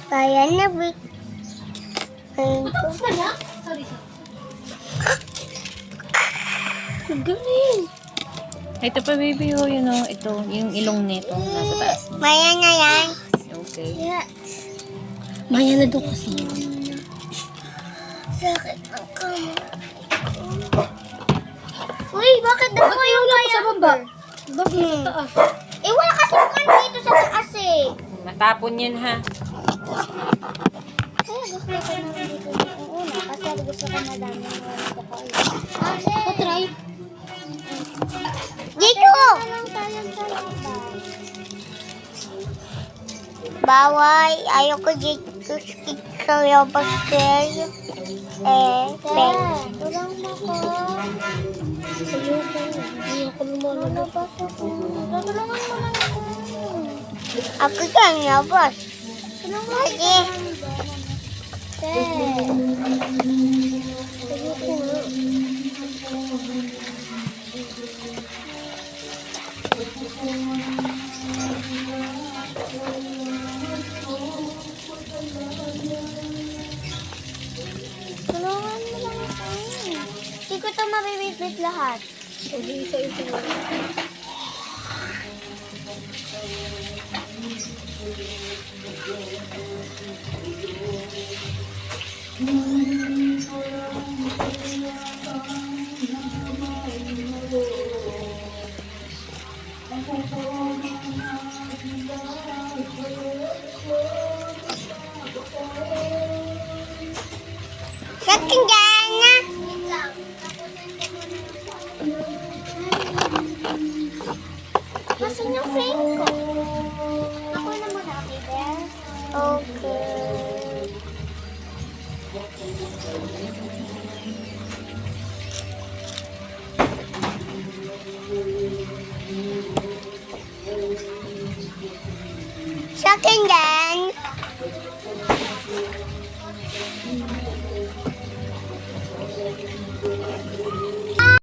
Kaya na, Vic. Sorry. Galing. Ito pa, baby, oh, yun, oh. Ito, yung ilong nito. Nasa taas. Maya na yan. Okay. Yes. Maya na doon kasi. Sakit ang kamay ko. Uy, bakit ako yung Wala pa kaya? sa baba. Bakit sa taas? Eh, wala kasi naman dito sa taas eh. Matapon yan, ha? Kaya gusto ko naman dito yung una. Kasi gusto ko madami yung wala ko kayo. Patry. Dito! Bawal. Ayoko dito sa labas kayo. Tulong mo ko. Ayoko lumalabas. Tulungan mo lang ako. Ako dyan, labas. Tulungan mo. Tulungan mo lang ako. Hindi ko ito mabibitbit lahat. Isa-isa lang. Sakin dyan na. Nasaan yung frame ko? Ako na muna, okay, Belle? Okay. Sakin dyan.